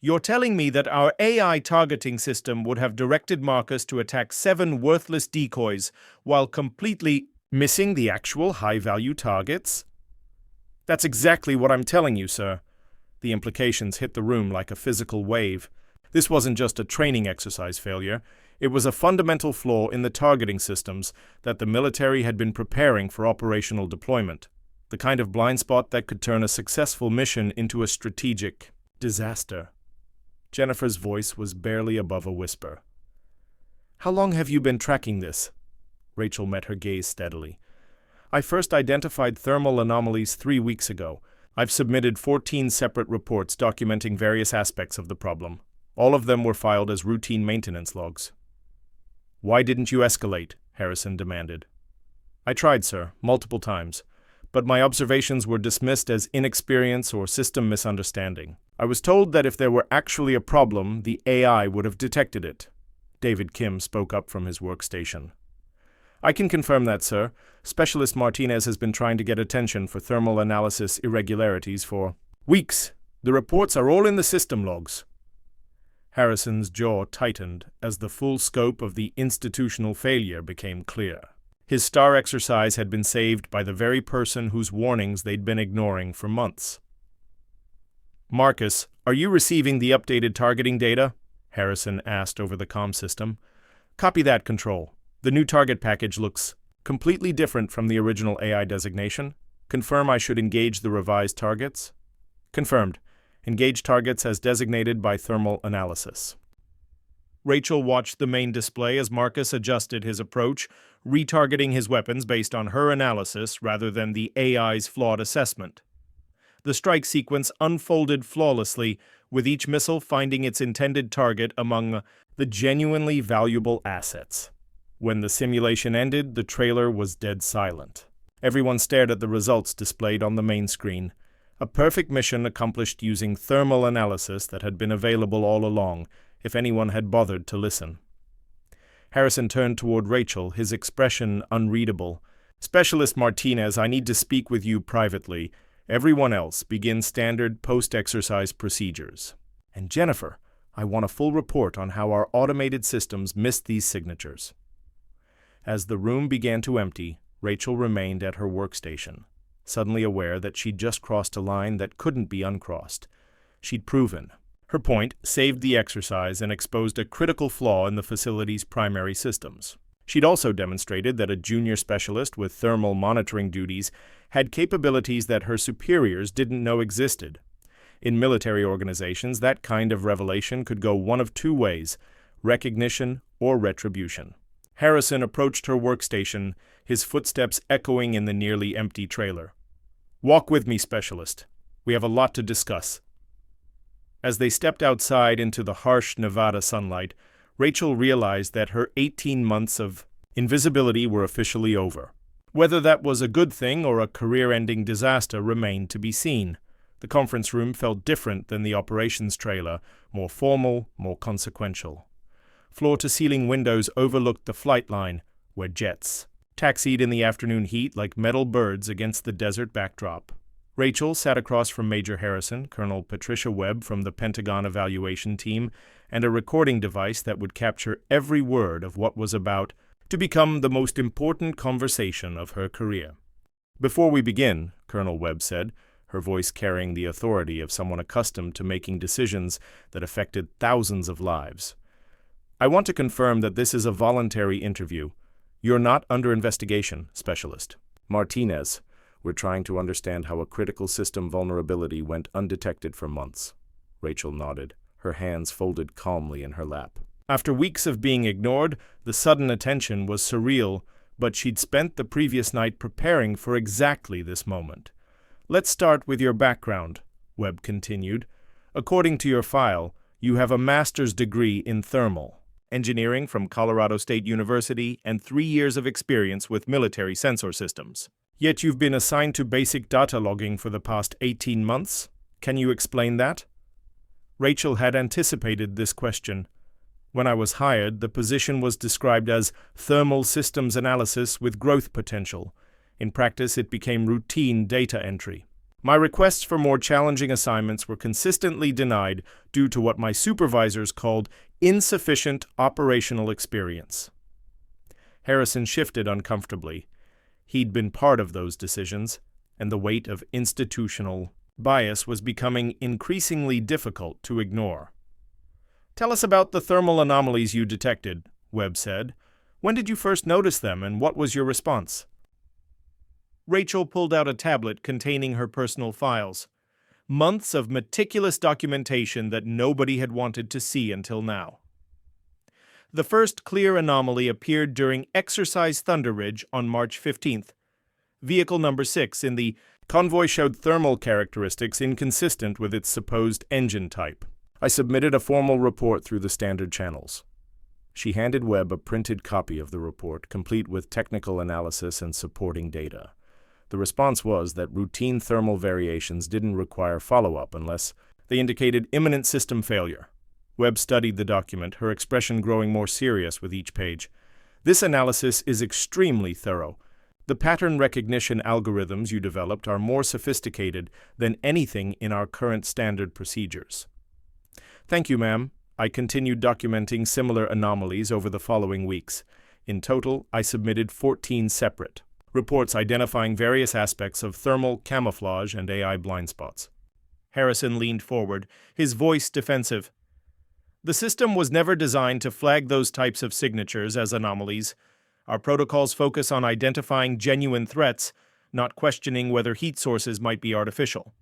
You're telling me that our AI targeting system would have directed Marcus to attack 7 worthless decoys while completely missing the actual high-value targets? That's exactly what I'm telling you, sir. The implications hit the room like a physical wave. This wasn't just a training exercise failure. It was a fundamental flaw in the targeting systems that the military had been preparing for operational deployment. The kind of blind spot that could turn a successful mission into a strategic disaster. Jennifer's voice was barely above a whisper. How long have you been tracking this? Rachel met her gaze steadily. I first identified thermal anomalies 3 weeks ago. I've submitted 14 separate reports documenting various aspects of the problem. All of them were filed as routine maintenance logs. Why didn't you escalate? Harrison demanded. I tried, sir, multiple times, but my observations were dismissed as inexperience or system misunderstanding. I was told that if there were actually a problem, the AI would have detected it. David Kim spoke up from his workstation. I can confirm that, sir. Specialist Martinez has been trying to get attention for thermal analysis irregularities for weeks. The reports are all in the system logs. Harrison's jaw tightened as the full scope of the institutional failure became clear. His star exercise had been saved by the very person whose warnings they'd been ignoring for months. Marcus, are you receiving the updated targeting data? Harrison asked over the comm system. Copy that, Control. The new target package looks completely different from the original AI designation. Confirm I should engage the revised targets? Confirmed. Engage targets as designated by thermal analysis. Rachel watched the main display as Marcus adjusted his approach, retargeting his weapons based on her analysis rather than the AI's flawed assessment. The strike sequence unfolded flawlessly, with each missile finding its intended target among the genuinely valuable assets. When the simulation ended, the trailer was dead silent. Everyone stared at the results displayed on the main screen. A perfect mission accomplished using thermal analysis that had been available all along, if anyone had bothered to listen. Harrison turned toward Rachel, his expression unreadable. Specialist Martinez, I need to speak with you privately. Everyone else, begin standard post-exercise procedures. And Jennifer, I want a full report on how our automated systems missed these signatures. As the room began to empty, Rachel remained at her workstation, suddenly aware that she'd just crossed a line that couldn't be uncrossed. She'd proven her point, saved the exercise, and exposed a critical flaw in the facility's primary systems. She'd also demonstrated that a junior specialist with thermal monitoring duties had capabilities that her superiors didn't know existed. In military organizations, that kind of revelation could go one of 2 ways: recognition or retribution. Harrison approached her workstation, his footsteps echoing in the nearly empty trailer. Walk with me, Specialist. We have a lot to discuss. As they stepped outside into the harsh Nevada sunlight, Rachel realized that her 18 months of invisibility were officially over. Whether that was a good thing or a career-ending disaster remained to be seen. The conference room felt different than the operations trailer, more formal, more consequential. Floor-to-ceiling windows overlooked the flight line, where jets, taxied in the afternoon heat like metal birds against the desert backdrop. Rachel sat across from Major Harrison, Colonel Patricia Webb from the Pentagon Evaluation Team, and a recording device that would capture every word of what was about to become the most important conversation of her career. "Before we begin," Colonel Webb said, her voice carrying the authority of someone accustomed to making decisions that affected thousands of lives, "I want to confirm that this is a voluntary interview. You're not under investigation, Specialist Martinez. We're trying to understand how a critical system vulnerability went undetected for months." Rachel nodded, her hands folded calmly in her lap. After weeks of being ignored, the sudden attention was surreal, but she'd spent the previous night preparing for exactly this moment. "Let's start with your background," Webb continued. "According to your file, you have a master's degree in thermal engineering from Colorado State University and 3 years of experience with military sensor systems. Yet you've been assigned to basic data logging for the past 18 months. Can you explain that?" Rachel had anticipated this question. "When I was hired, the position was described as thermal systems analysis with growth potential. In practice, it became routine data entry. My requests for more challenging assignments were consistently denied due to what my supervisors called insufficient operational experience." Harrison shifted uncomfortably. He'd been part of those decisions, and the weight of institutional bias was becoming increasingly difficult to ignore. "Tell us about the thermal anomalies you detected," Webb said. "When did you first notice them, and what was your response?" Rachel pulled out a tablet containing her personal files. Months of meticulous documentation that nobody had wanted to see until now. The first clear anomaly appeared during Exercise Thunder Ridge on March 15th. Vehicle number 6 in the convoy showed thermal characteristics inconsistent with its supposed engine type. I submitted a formal report through the standard channels. She handed Webb a printed copy of the report, complete with technical analysis and supporting data. The response was that routine thermal variations didn't require follow-up unless they indicated imminent system failure. Webb studied the document, her expression growing more serious with each page. "This analysis is extremely thorough. The pattern recognition algorithms you developed are more sophisticated than anything in our current standard procedures." "Thank you, ma'am." I continued documenting similar anomalies over the following weeks. In total, I submitted 14 separate reports identifying various aspects of thermal camouflage and AI blind spots. Harrison leaned forward, his voice defensive. "The system was never designed to flag those types of signatures as anomalies. Our protocols focus on identifying genuine threats, not questioning whether heat sources might be artificial."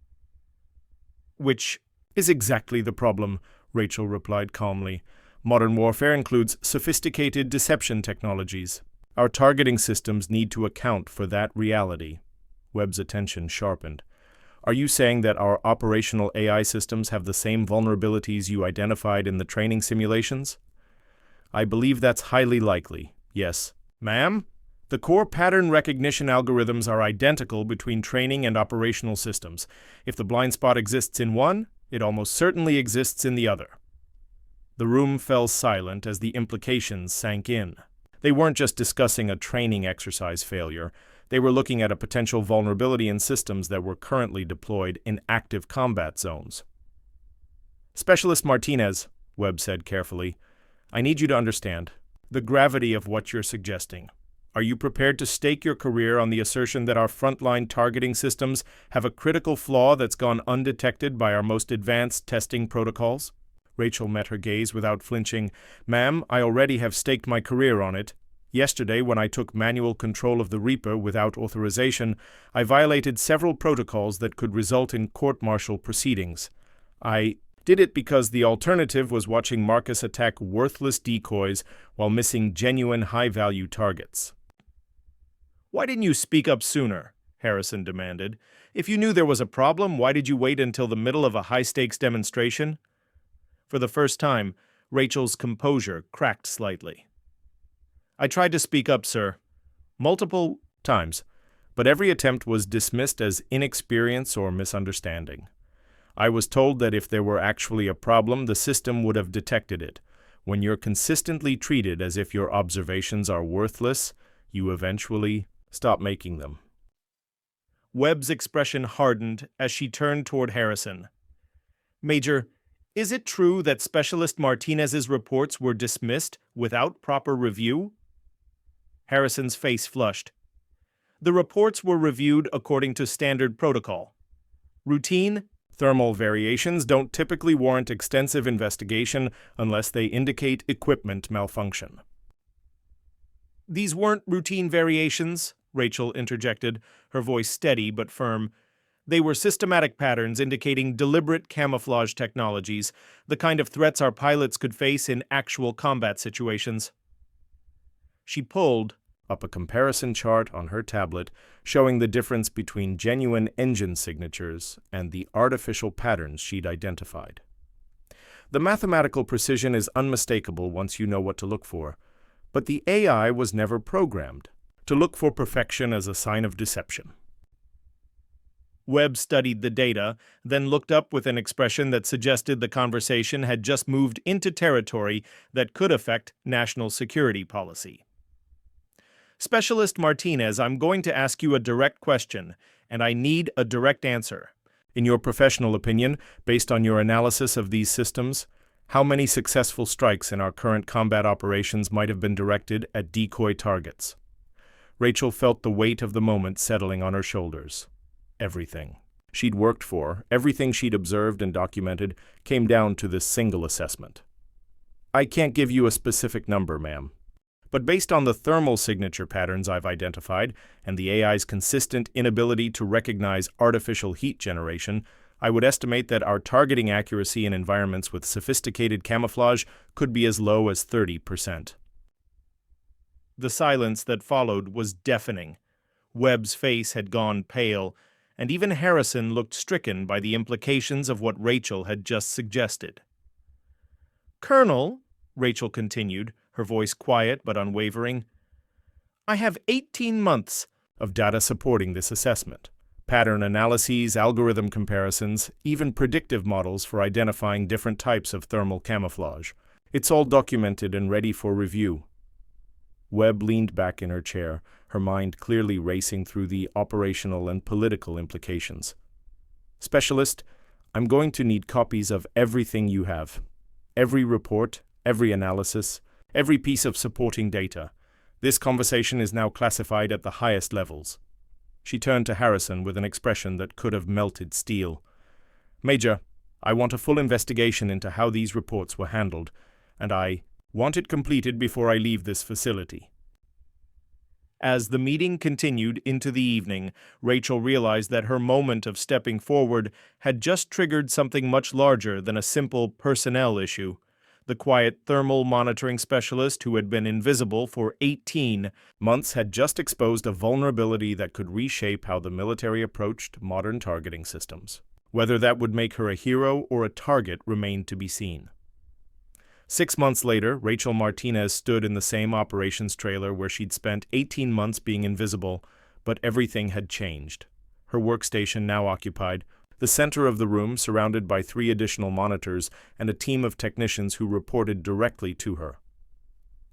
"Which is exactly the problem," Rachel replied calmly. "Modern warfare includes sophisticated deception technologies. Our targeting systems need to account for that reality." Webb's attention sharpened. "Are you saying that our operational AI systems have the same vulnerabilities you identified in the training simulations?" "I believe that's highly likely, yes." "Ma'am, the core pattern recognition algorithms are identical between training and operational systems. If the blind spot exists in one, it almost certainly exists in the other." The room fell silent as the implications sank in. They weren't just discussing a training exercise failure. They were looking at a potential vulnerability in systems that were currently deployed in active combat zones. "Specialist Martinez," Webb said carefully, "I need you to understand the gravity of what you're suggesting. Are you prepared to stake your career on the assertion that our frontline targeting systems have a critical flaw that's gone undetected by our most advanced testing protocols?" Rachel met her gaze without flinching. "Ma'am, I already have staked my career on it. Yesterday, when I took manual control of the Reaper without authorization, I violated several protocols that could result in court-martial proceedings. I did it because the alternative was watching Marcus attack worthless decoys while missing genuine high-value targets." "Why didn't you speak up sooner?" Harrison demanded. "If you knew there was a problem, why did you wait until the middle of a high-stakes demonstration?" For the first time, Rachel's composure cracked slightly. "I tried to speak up, sir, multiple times, but every attempt was dismissed as inexperience or misunderstanding. I was told that if there were actually a problem, the system would have detected it. When you're consistently treated as if your observations are worthless, you eventually stop making them. Webb's expression hardened as she turned toward Harrison. Major, is it true that Specialist Martinez's reports were dismissed without proper review? Harrison's face flushed. The reports were reviewed according to standard protocol. Routine thermal variations don't typically warrant extensive investigation unless they indicate equipment malfunction. These weren't routine variations, Rachel interjected, her voice steady but firm. They were systematic patterns indicating deliberate camouflage technologies, the kind of threats our pilots could face in actual combat situations. She pulled up a comparison chart on her tablet showing the difference between genuine engine signatures and the artificial patterns she'd identified. The mathematical precision is unmistakable once you know what to look for, but the AI was never programmed to look for perfection as a sign of deception. Webb studied the data, then looked up with an expression that suggested the conversation had just moved into territory that could affect national security policy. Specialist Martinez, I'm going to ask you a direct question, and I need a direct answer. In your professional opinion, based on your analysis of these systems, how many successful strikes in our current combat operations might have been directed at decoy targets? Rachel felt the weight of the moment settling on her shoulders. Everything she'd worked for, everything she'd observed and documented, came down to this single assessment. I can't give you a specific number, ma'am. But based on the thermal signature patterns I've identified and the AI's consistent inability to recognize artificial heat generation, I would estimate that our targeting accuracy in environments with sophisticated camouflage could be as low as 30%. The silence that followed was deafening. Webb's face had gone pale, and even Harrison looked stricken by the implications of what Rachel had just suggested. Colonel, Rachel continued, her voice quiet but unwavering, I have 18 months of data supporting this assessment. Pattern analyses, algorithm comparisons, even predictive models for identifying different types of thermal camouflage. It's all documented and ready for review. Webb leaned back in her chair, her mind clearly racing through the operational and political implications. Specialist, I'm going to need copies of everything you have. Every report, every analysis, every piece of supporting data. This conversation is now classified at the highest levels. She turned to Harrison with an expression that could have melted steel. Major, I want a full investigation into how these reports were handled, and I want it completed before I leave this facility. As the meeting continued into the evening, Rachel realized that her moment of stepping forward had just triggered something much larger than a simple personnel issue. The quiet thermal monitoring specialist who had been invisible for 18 months had just exposed a vulnerability that could reshape how the military approached modern targeting systems. Whether that would make her a hero or a target remained to be seen. 6 months later, Rachel Martinez stood in the same operations trailer where she'd spent 18 months being invisible, but everything had changed. Her workstation now occupied the center of the room, surrounded by 3 additional monitors and a team of technicians who reported directly to her.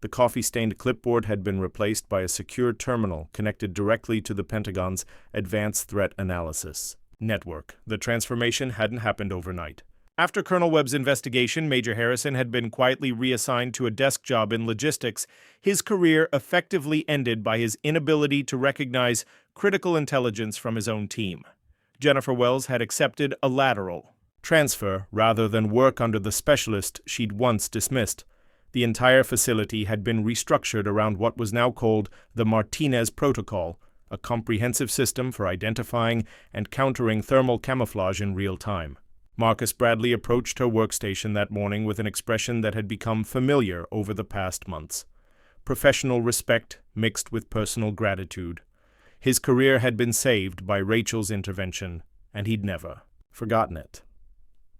The coffee-stained clipboard had been replaced by a secure terminal connected directly to the Pentagon's Advanced Threat Analysis network. The transformation hadn't happened overnight. After Colonel Webb's investigation, Major Harrison had been quietly reassigned to a desk job in logistics. His career effectively ended by his inability to recognize critical intelligence from his own team. Jennifer Wells had accepted a lateral transfer rather than work under the specialist she'd once dismissed. The entire facility had been restructured around what was now called the Martinez Protocol, a comprehensive system for identifying and countering thermal camouflage in real time. Marcus Bradley approached her workstation that morning with an expression that had become familiar over the past months. Professional respect mixed with personal gratitude. His career had been saved by Rachel's intervention, and he'd never forgotten it.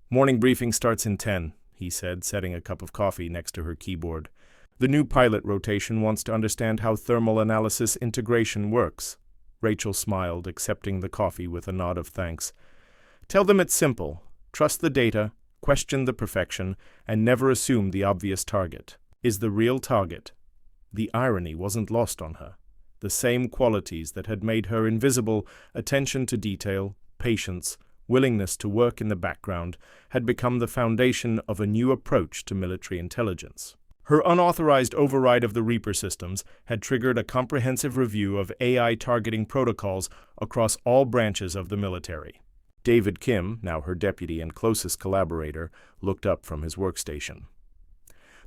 Morning briefing starts in 10, he said, setting a cup of coffee next to her keyboard. The new pilot rotation wants to understand how thermal analysis integration works. Rachel smiled, accepting the coffee with a nod of thanks. Tell them it's simple. Trust the data, question the perfection, and never assume the obvious target is the real target. The irony wasn't lost on her. The same qualities that had made her invisible, attention to detail, patience, willingness to work in the background, had become the foundation of a new approach to military intelligence. Her unauthorized override of the Reaper systems had triggered a comprehensive review of AI targeting protocols across all branches of the military. David Kim, now her deputy and closest collaborator, looked up from his workstation.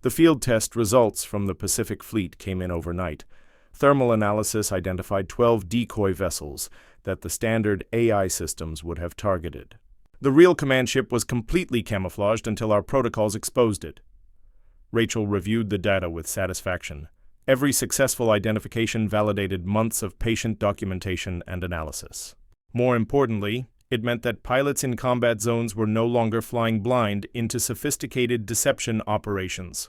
The field test results from the Pacific Fleet came in overnight. Thermal analysis identified 12 decoy vessels that the standard AI systems would have targeted. The real command ship was completely camouflaged until our protocols exposed it. Rachel reviewed the data with satisfaction. Every successful identification validated months of patient documentation and analysis. More importantly, it meant that pilots in combat zones were no longer flying blind into sophisticated deception operations.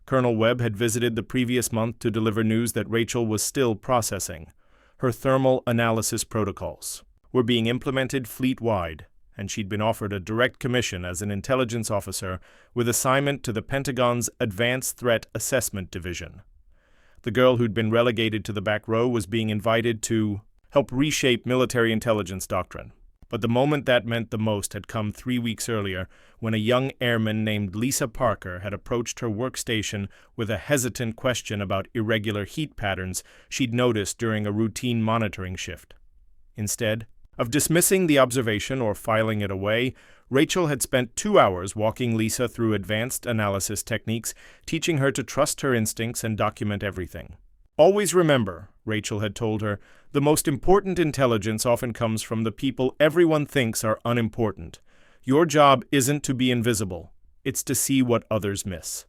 Colonel Webb had visited the previous month to deliver news that Rachel was still processing. Her thermal analysis protocols were being implemented fleet-wide, and she'd been offered a direct commission as an intelligence officer with assignment to the Pentagon's Advanced Threat Assessment Division. The girl who'd been relegated to the back row was being invited to help reshape military intelligence doctrine. But the moment that meant the most had come 3 weeks earlier, when a young airman named Lisa Parker had approached her workstation with a hesitant question about irregular heat patterns she'd noticed during a routine monitoring shift. Instead of dismissing the observation or filing it away, Rachel had spent 2 hours walking Lisa through advanced analysis techniques, teaching her to trust her instincts and document everything. Always remember, Rachel had told her, the most important intelligence often comes from the people everyone thinks are unimportant. Your job isn't to be invisible, it's to see what others miss.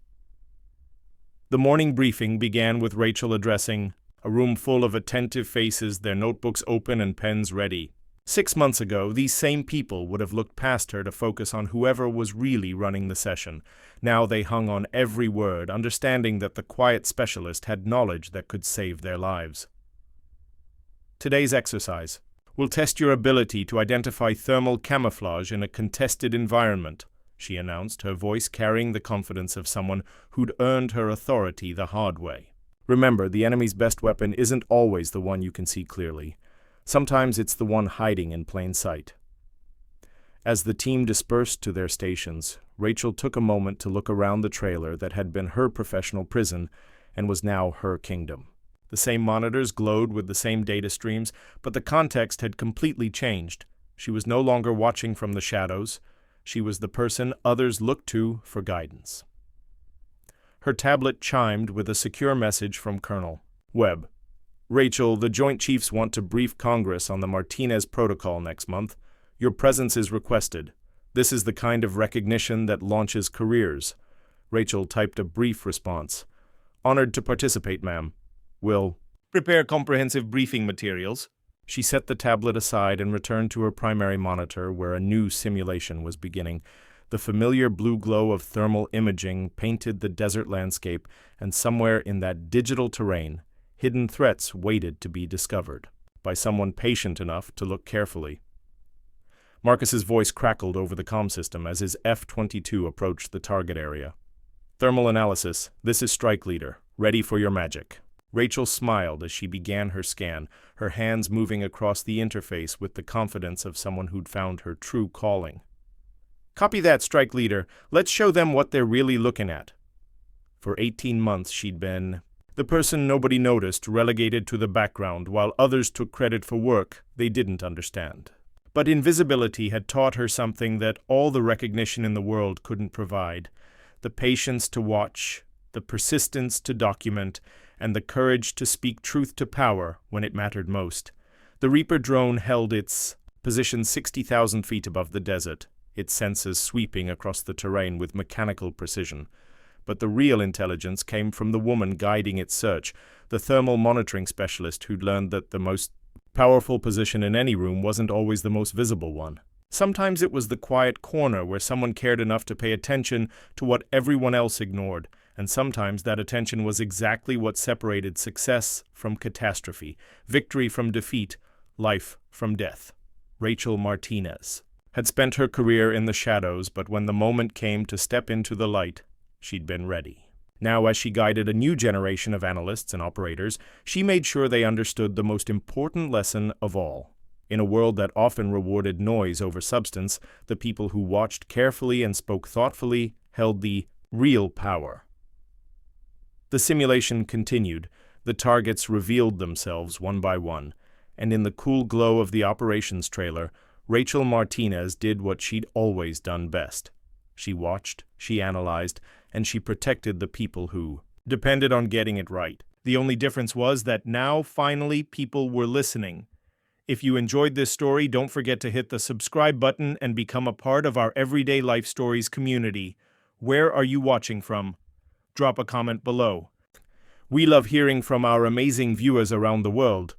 The morning briefing began with Rachel addressing a room full of attentive faces, their notebooks open and pens ready. 6 months ago, these same people would have looked past her to focus on whoever was really running the session. Now they hung on every word, understanding that the quiet specialist had knowledge that could save their lives. Today's exercise will test your ability to identify thermal camouflage in a contested environment, she announced, her voice carrying the confidence of someone who'd earned her authority the hard way. Remember, the enemy's best weapon isn't always the one you can see clearly. Sometimes it's the one hiding in plain sight. As the team dispersed to their stations, Rachel took a moment to look around the trailer that had been her professional prison and was now her kingdom. The same monitors glowed with the same data streams, but the context had completely changed. She was no longer watching from the shadows. She was the person others looked to for guidance. Her tablet chimed with a secure message from Colonel Webb. Rachel, the Joint Chiefs want to brief Congress on the Martinez Protocol next month. Your presence is requested. This is the kind of recognition that launches careers. Rachel typed a brief response. Honored to participate, ma'am. Will prepare comprehensive briefing materials. She set the tablet aside and returned to her primary monitor where a new simulation was beginning. The familiar blue glow of thermal imaging painted the desert landscape, and somewhere in that digital terrain, hidden threats waited to be discovered by someone patient enough to look carefully. Marcus's voice crackled over the comm system as his F-22 approached the target area. Thermal analysis, this is Strike Leader. Ready for your magic. Rachel smiled as she began her scan, her hands moving across the interface with the confidence of someone who'd found her true calling. Copy that, Strike Leader. Let's show them what they're really looking at. For 18 months she'd been the person nobody noticed, relegated to the background while others took credit for work they didn't understand. But invisibility had taught her something that all the recognition in the world couldn't provide: the patience to watch, the persistence to document, and the courage to speak truth to power when it mattered most. The Reaper drone held its position 60,000 feet above the desert, its sensors sweeping across the terrain with mechanical precision. But the real intelligence came from the woman guiding its search, the thermal monitoring specialist who'd learned that the most powerful position in any room wasn't always the most visible one. Sometimes it was the quiet corner where someone cared enough to pay attention to what everyone else ignored, and sometimes that attention was exactly what separated success from catastrophe, victory from defeat, life from death. Rachel Martinez had spent her career in the shadows, but when the moment came to step into the light, she'd been ready. Now, as she guided a new generation of analysts and operators, she made sure they understood the most important lesson of all. In a world that often rewarded noise over substance, the people who watched carefully and spoke thoughtfully held the real power. The simulation continued. The targets revealed themselves one by one, and in the cool glow of the operations trailer, Rachel Martinez did what she'd always done best. She watched, she analyzed, and she protected the people who depended on getting it right. The only difference was that now, finally, people were listening. If you enjoyed this story, don't forget to hit the subscribe button and become a part of our Everyday Life Stories community. Where are you watching from? Drop a comment below. We love hearing from our amazing viewers around the world.